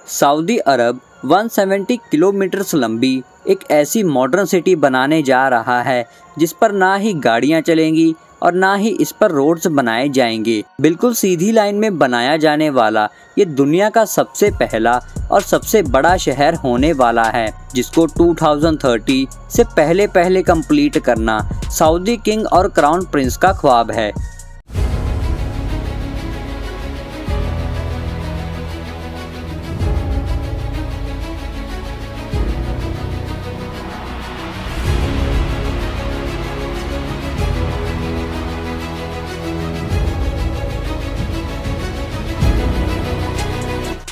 Saudi अरब 170 kilometre लंबी एक ऐसी मॉडर्न सिटी बनाने जा रहा है जिस पर ना ही गाड़ियां चलेंगी और ना ही इस पर रोड्स बनाए जाएंगे। बिल्कुल सीधी लाइन में बनाया जाने वाला ये दुनिया का सबसे पहला और सबसे बड़ा शहर होने वाला है, जिसको 2030 से पहले कंप्लीट करना सऊदी किंग और क्राउन प्रिंस का ख्वाब है।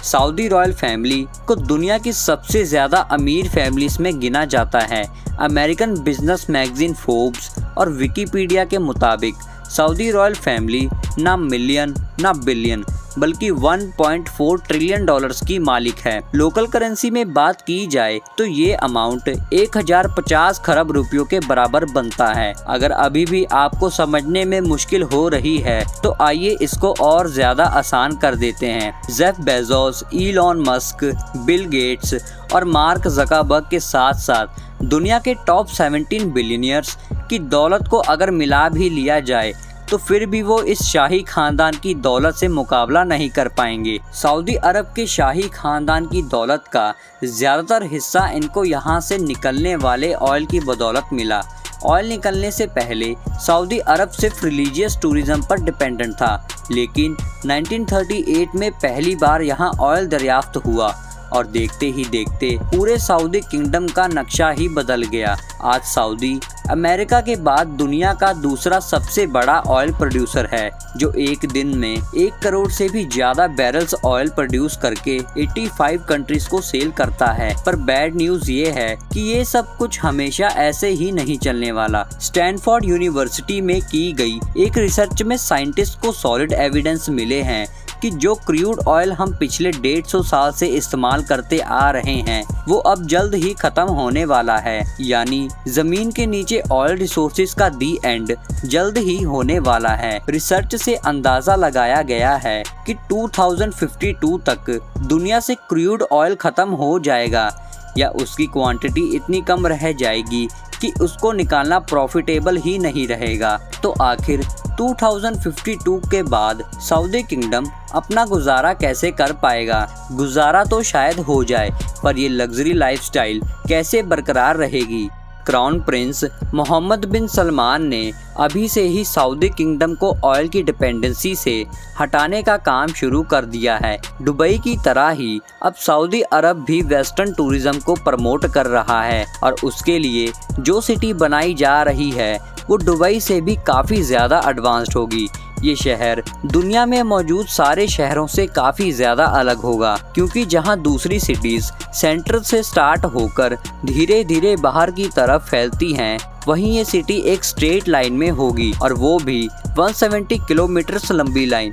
सऊदी रॉयल फैमिली को दुनिया की सबसे ज़्यादा अमीर फैमिलीज में गिना जाता है। अमेरिकन बिजनेस मैगजीन फोर्ब्स और विकिपीडिया के मुताबिक सऊदी रॉयल फैमिली ना मिलियन ना बिलियन बल्कि 1.4 ट्रिलियन डॉलर्स की मालिक है। लोकल करेंसी में बात की जाए तो ये अमाउंट 1050 खरब रुपयों के बराबर बनता है। अगर अभी भी आपको समझने में मुश्किल हो रही है तो आइए इसको और ज्यादा आसान कर देते हैं। Jeff Bezos, Elon Musk, Bill Gates और मार्क ज़करबर्ग के साथ साथ दुनिया के टॉप 17 बिलियनियर्स की दौलत को अगर मिला भी लिया जाए तो फिर भी वो इस शाही खानदान की दौलत से मुकाबला नहीं कर पाएंगे। सऊदी अरब के शाही खानदान की दौलत का ज़्यादातर हिस्सा इनको यहाँ से निकलने वाले ऑयल की बदौलत मिला। ऑयल निकलने से पहले सऊदी अरब सिर्फ रिलीजियस टूरिज्म पर डिपेंडेंट था, लेकिन 1938 में पहली बार यहाँ ऑयल दरियाफ्त हुआ और देखते ही देखते पूरे सऊदी किंगडम का नक्शा ही बदल गया। आज सऊदी अमेरिका के बाद दुनिया का दूसरा सबसे बड़ा ऑयल प्रोड्यूसर है, जो एक दिन में 1 करोड़ से भी ज्यादा बैरल्स ऑयल प्रोड्यूस करके 85 कंट्रीज को सेल करता है। पर बैड न्यूज ये है कि ये सब कुछ हमेशा ऐसे ही नहीं चलने वाला। स्टैनफोर्ड यूनिवर्सिटी में की गई एक रिसर्च में साइंटिस्ट को सॉलिड एविडेंस मिले हैं कि जो क्रूड ऑयल हम पिछले 150 साल से इस्तेमाल करते आ रहे हैं वो अब जल्द ही खत्म होने वाला है। यानी जमीन के नीचे ऑयल रिसोर्सेज का दी एंड जल्द ही होने वाला है। रिसर्च से अंदाजा लगाया गया है कि 2052 तक दुनिया से क्रूड ऑयल खत्म हो जाएगा या उसकी क्वांटिटी इतनी कम रह जाएगी कि उसको निकालना प्रॉफिटेबल ही नहीं रहेगा। तो आखिर 2052 के बाद सऊदी किंगडम अपना गुजारा कैसे कर पाएगा? गुजारा तो शायद हो जाए, पर ये लग्जरी लाइफस्टाइल कैसे बरकरार रहेगी? क्राउन प्रिंस मोहम्मद बिन सलमान ने अभी से ही सऊदी किंगडम को ऑयल की डिपेंडेंसी से हटाने का काम शुरू कर दिया है। दुबई की तरह ही अब सऊदी अरब भी वेस्टर्न टूरिज्म को प्रमोट कर रहा है और उसके लिए जो सिटी बनाई जा रही है वो दुबई से भी काफ़ी ज़्यादा एडवांस्ड होगी। ये शहर दुनिया में मौजूद सारे शहरों से काफ़ी ज़्यादा अलग होगा, क्योंकि जहां दूसरी सिटीज़ सेंटर से स्टार्ट होकर धीरे धीरे बाहर की तरफ फैलती हैं, वहीं ये सिटी एक स्ट्रेट लाइन में होगी और वो भी 170 किलोमीटर लंबी लाइन।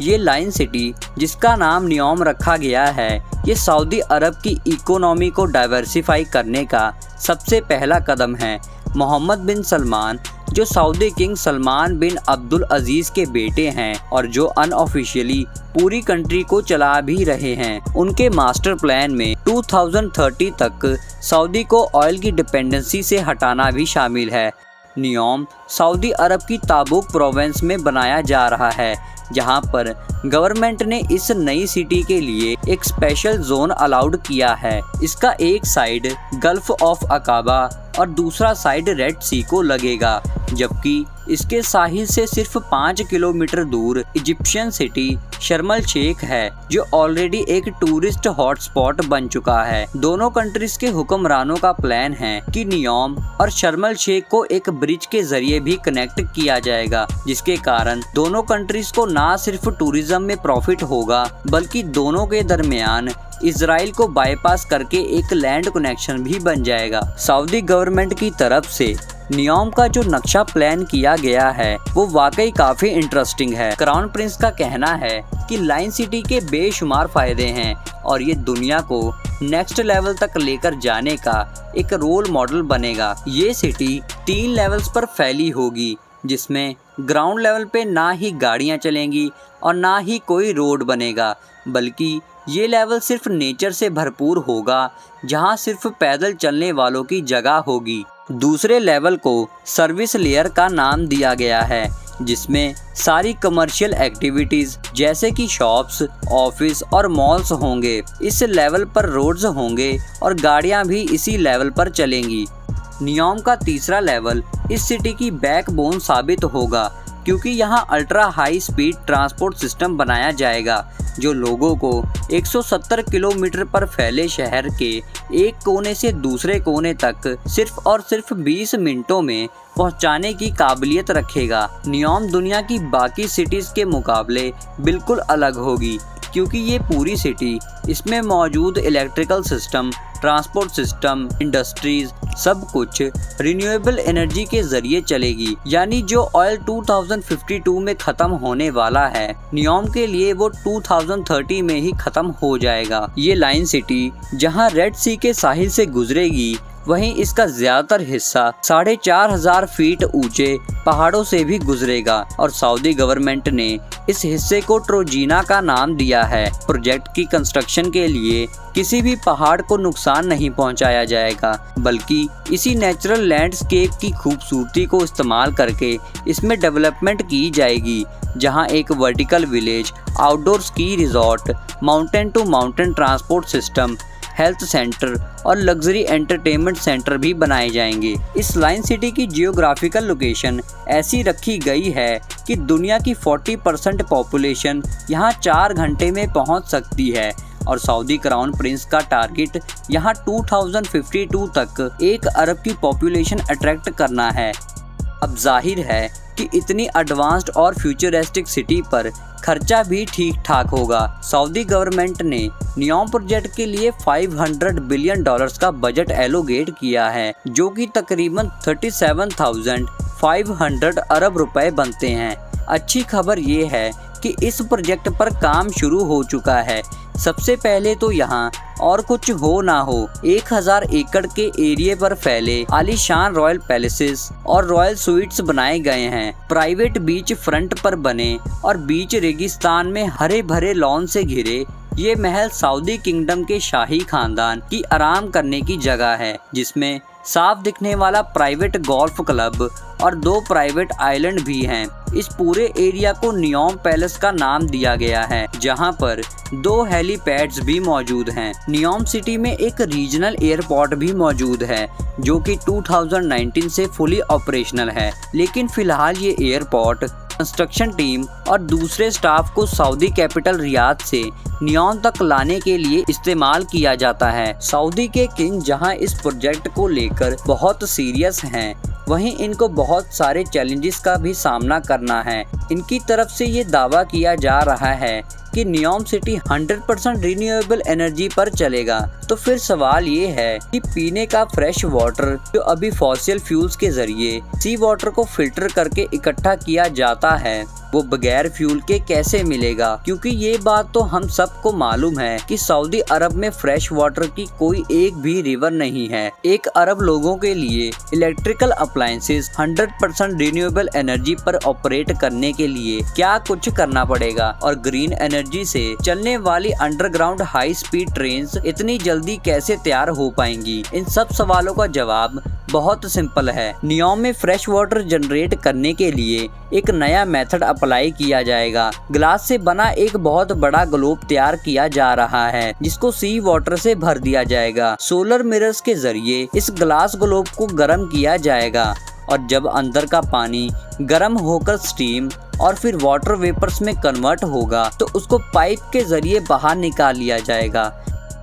ये लाइन सिटी जिसका नाम नियोम रखा गया है, ये सऊदी अरब की इकोनॉमी को डाइवर्सिफाई करने का सबसे पहला कदम है। मोहम्मद बिन सलमान, जो सऊदी किंग सलमान बिन अब्दुल अजीज़ के बेटे हैं और जो अनऑफिशियली पूरी कंट्री को चला भी रहे हैं, उनके मास्टर प्लान में 2030 तक सऊदी को ऑयल की डिपेंडेंसी से हटाना भी शामिल है। नियोम सऊदी अरब की ताबुक प्रोविंस में बनाया जा रहा है, जहां पर गवर्नमेंट ने इस नई सिटी के लिए एक स्पेशल जोन अलाउड किया है। इसका एक साइड गल्फ ऑफ अकाबा और दूसरा साइड रेड सी को लगेगा, जबकि इसके साहिल से सिर्फ 5 किलोमीटर दूर इजिप्शियन सिटी शर्म अल शेख है, जो ऑलरेडी एक टूरिस्ट हॉटस्पॉट बन चुका है। दोनों कंट्रीज के हुक्मरानों का प्लान है कि नियोम और शर्म अल शेख को एक ब्रिज के जरिए भी कनेक्ट किया जाएगा, जिसके कारण दोनों कंट्रीज को ना सिर्फ टूरिज्म में प्रॉफिट होगा बल्कि दोनों के दरमियान इजराइल को बाईपास करके एक लैंड कनेक्शन भी बन जाएगा। सऊदी गवर्नमेंट की तरफ से नियोम का जो नक्शा प्लान किया गया है वो वाकई काफी इंटरेस्टिंग है। क्राउन प्रिंस का कहना है कि लाइन सिटी के बेशुमार फायदे हैं और ये दुनिया को नेक्स्ट लेवल तक लेकर जाने का एक रोल मॉडल बनेगा। ये सिटी 3 लेवल्स पर फैली होगी, जिसमें ग्राउंड लेवल पे ना ही गाड़ियां चलेंगी और ना ही कोई रोड बनेगा, बल्कि ये लेवल सिर्फ नेचर से भरपूर होगा, जहां सिर्फ पैदल चलने वालों की जगह होगी। दूसरे लेवल को सर्विस लेयर का नाम दिया गया है, जिसमें सारी कमर्शियल एक्टिविटीज जैसे कि शॉप्स, ऑफिस और मॉल्स होंगे। इस लेवल पर रोड्स होंगे और गाड़ियां भी इसी लेवल पर चलेंगी। नियोम का तीसरा लेवल इस सिटी की बैकबोन साबित होगा, क्योंकि यहाँ ultra high speed transport system बनाया जाएगा, जो लोगों को 170 किलोमीटर पर फैले शहर के एक कोने से दूसरे कोने तक सिर्फ और सिर्फ 20 मिनटों में पहुंचाने की काबिलियत रखेगा। नियोम दुनिया की बाकी सिटीज के मुकाबले बिल्कुल अलग होगी, क्योंकि ये पूरी सिटी, इसमें मौजूद electrical system, transport system, industries, सब कुछ रिन्यूएबल एनर्जी के जरिए चलेगी। यानी जो ऑयल 2052 में खत्म होने वाला है, नियोम के लिए वो 2030 में ही खत्म हो जाएगा। ये लाइन सिटी जहां रेड सी के साहिल से गुजरेगी, वहीं इसका ज्यादातर हिस्सा 4500 फीट ऊंचे पहाड़ों से भी गुजरेगा और सऊदी गवर्नमेंट ने इस हिस्से को ट्रोजीना का नाम दिया है। प्रोजेक्ट की कंस्ट्रक्शन के लिए किसी भी पहाड़ को नुकसान नहीं पहुंचाया जाएगा, बल्कि इसी नेचुरल लैंडस्केप की खूबसूरती को इस्तेमाल करके इसमें डेवलपमेंट की जाएगी, जहां एक vertical village, outdoor ski resort, mountain to mountain transport system, health centre और लग्जरी एंटरटेनमेंट सेंटर भी बनाए जाएंगे। इस लाइन सिटी की जियोग्राफिकल लोकेशन ऐसी रखी गई है कि दुनिया की 40% पॉपुलेशन यहाँ 4 घंटे में पहुँच सकती है और सऊदी क्राउन प्रिंस का टारगेट यहाँ 2052 तक 1 अरब की पॉपुलेशन अट्रैक्ट करना है। अब जाहिर है कि इतनी एडवांस्ड और फ्यूचरिस्टिक सिटी पर खर्चा भी ठीक ठाक होगा। सऊदी गवर्नमेंट ने नियोम प्रोजेक्ट के लिए $500 बिलियन का बजट एलोकेट किया है, जो कि तकरीबन 37,500 अरब रुपए बनते हैं। अच्छी खबर ये है कि इस प्रोजेक्ट पर काम शुरू हो चुका है। सबसे पहले तो यहाँ और कुछ हो ना हो 1000 एकड़ के एरिया पर फैले आलीशान रॉयल पैलेसेस और रॉयल स्वीट्स बनाए गए हैं। प्राइवेट बीच फ्रंट पर बने और बीच रेगिस्तान में हरे भरे लॉन से घिरे ये महल सऊदी किंगडम के शाही खानदान की आराम करने की जगह है, जिसमें साफ दिखने वाला प्राइवेट गोल्फ क्लब और 2 प्राइवेट आइलैंड भी हैं। इस पूरे एरिया को नियोम पैलेस का नाम दिया गया है, जहां पर 2 हेलीपैड्स भी मौजूद हैं। नियोम सिटी में एक रीजनल एयरपोर्ट भी मौजूद है, जो कि 2019 से फुली ऑपरेशनल है, लेकिन फिलहाल ये एयरपोर्ट कंस्ट्रक्शन टीम और दूसरे स्टाफ को सऊदी कैपिटल रियाद से नियोम तक लाने के लिए इस्तेमाल किया जाता है। सऊदी के किंग जहां इस प्रोजेक्ट को लेकर बहुत सीरियस हैं, वहीं इनको बहुत सारे चैलेंजेस का भी सामना करना है। इनकी तरफ से ये दावा किया जा रहा है कि नियोम सिटी 100% रिन्यूएबल एनर्जी पर चलेगा। तो फिर सवाल ये है कि पीने का फ्रेश वाटर जो अभी फॉसिल फ्यूल्स के जरिए सी वाटर को फिल्टर करके इकट्ठा किया जाता है, वो बगैर फ्यूल के कैसे मिलेगा? क्योंकि ये बात तो हम सबको मालूम है कि सऊदी अरब में फ्रेश वाटर की कोई एक भी रिवर नहीं है। 1 अरब लोगों के लिए इलेक्ट्रिकल अप्लायंसेस 100% रिन्यूएबल एनर्जी पर ऑपरेट करने के लिए क्या कुछ करना पड़ेगा, और ग्रीन एनर्जी से चलने वाली अंडरग्राउंड हाई स्पीड ट्रेन्स इतनी जल्दी कैसे तैयार हो पाएंगी? इन सब सवालों का जवाब बहुत सिंपल है। नियोम में फ्रेश वाटर जनरेट करने के लिए एक नया मेथड अप्लाई किया जाएगा। ग्लास से बना एक बहुत बड़ा ग्लोब तैयार किया जा रहा है, जिसको सी वाटर से भर दिया जाएगा। सोलर मिरर्स के जरिए इस ग्लास ग्लोब को गर्म किया जाएगा और जब अंदर का पानी गर्म होकर स्टीम और फिर वाटर वेपर्स में कन्वर्ट होगा, तो उसको पाइप के जरिए बाहर निकाल लिया जाएगा।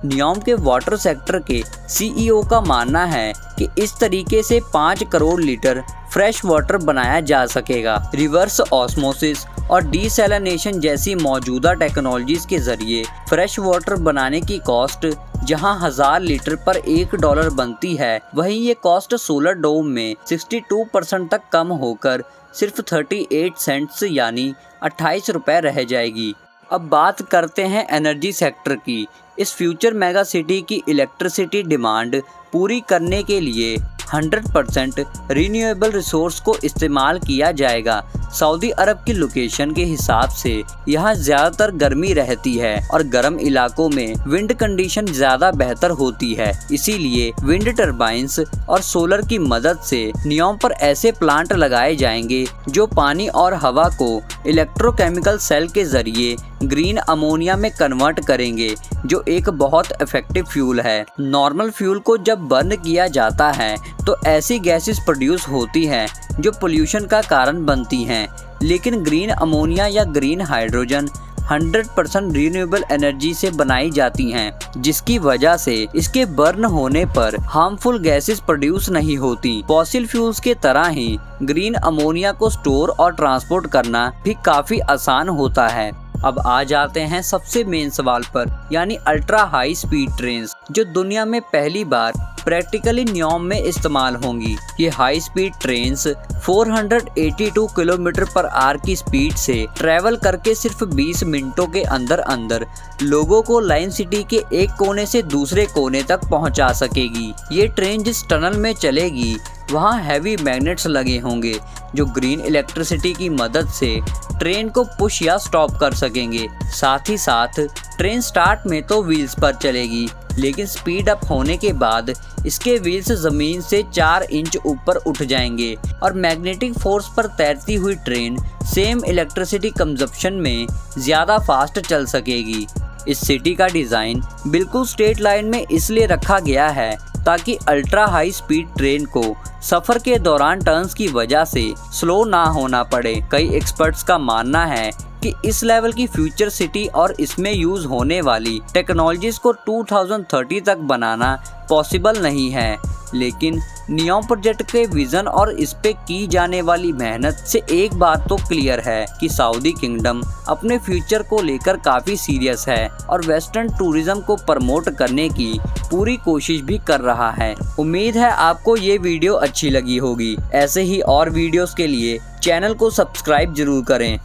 नियोम के वाटर सेक्टर के सीईओ का मानना है कि इस तरीके से 5 करोड़ लीटर फ्रेश वाटर बनाया जा सकेगा। रिवर्स ऑस्मोसिस और डीसैलिनेशन जैसी मौजूदा टेक्नोलॉजीज के जरिए फ्रेश वाटर बनाने की कॉस्ट जहां 1000 लीटर पर $1 बनती है, वहीं ये कॉस्ट सोलर डोम में 62% तक कम होकर सिर्फ 38 सेंट्स यानी 28 रुपए रह जाएगी। अब बात करते हैं एनर्जी सेक्टर की। इस फ्यूचर मेगा सिटी की इलेक्ट्रिसिटी डिमांड पूरी करने के लिए 100% रिन्यूएबल रिसोर्स को इस्तेमाल किया जाएगा। सऊदी अरब की लोकेशन के हिसाब से यहाँ ज़्यादातर गर्मी रहती है और गर्म इलाकों में विंड कंडीशन ज़्यादा बेहतर होती है, इसीलिए विंड टरबाइंस और सोलर की मदद से नियोम पर ऐसे प्लांट लगाए जाएंगे जो पानी और हवा को इलेक्ट्रोकेमिकल सेल के जरिए ग्रीन अमोनिया में कन्वर्ट करेंगे, जो एक बहुत इफेक्टिव फ्यूल है। नॉर्मल फ्यूल को जब बर्न किया जाता है तो ऐसी गैसेस प्रोड्यूस होती हैं जो पोल्यूशन का कारण बनती हैं, लेकिन ग्रीन अमोनिया या ग्रीन हाइड्रोजन 100% रिन्यूएबल एनर्जी से बनाई जाती हैं, जिसकी वजह से इसके बर्न होने पर हार्मफुल गैसेस प्रोड्यूस नहीं होती। फॉसिल फ्यूल्स के तरह ही ग्रीन अमोनिया को स्टोर और ट्रांसपोर्ट करना भी काफी आसान होता है। अब आ जाते हैं सबसे मेन सवाल पर, यानी अल्ट्रा हाई स्पीड ट्रेन्स, जो दुनिया में पहली बार प्रैक्टिकली नियोम में इस्तेमाल होंगी। ये high speed trains 482 kilometre per hour की स्पीड से ट्रैवल करके सिर्फ 20 मिनटों के अंदर अंदर लोगों को लाइन सिटी के एक कोने से दूसरे कोने तक पहुंचा सकेगी। ये ट्रेन जिस टनल में चलेगी वहाँ हैवी मैग्नेट्स लगे होंगे जो ग्रीन इलेक्ट्रिसिटी की मदद से ट्रेन को पुश या स्टॉप कर सकेंगे। साथ ही साथ ट्रेन स्टार्ट में तो व्हील्स पर चलेगी, लेकिन स्पीड अप होने के बाद इसके व्हील्स जमीन से 4 इंच ऊपर उठ जाएंगे और मैग्नेटिक फोर्स पर तैरती हुई ट्रेन सेम इलेक्ट्रिसिटी कंजप्शन में ज़्यादा फास्ट चल सकेगी। इस सिटी का डिज़ाइन बिल्कुल स्ट्रेट लाइन में इसलिए रखा गया है ताकि अल्ट्रा हाई स्पीड ट्रेन को सफ़र के दौरान टर्न्स की वजह से स्लो ना होना पड़े। कई एक्सपर्ट्स का मानना है कि इस लेवल की फ्यूचर सिटी और इसमें यूज होने वाली टेक्नोलॉजीज को 2030 तक बनाना पॉसिबल नहीं है, लेकिन नियोम प्रोजेक्ट के विजन और इस पे की जाने वाली मेहनत से एक बात तो क्लियर है कि सऊदी किंगडम अपने फ्यूचर को लेकर काफ़ी सीरियस है और वेस्टर्न टूरिज्म को प्रमोट करने की पूरी कोशिश भी कर रहा है। उम्मीद है आपको ये वीडियो अच्छी लगी होगी। ऐसे ही और वीडियोस के लिए चैनल को सब्सक्राइब जरूर करें।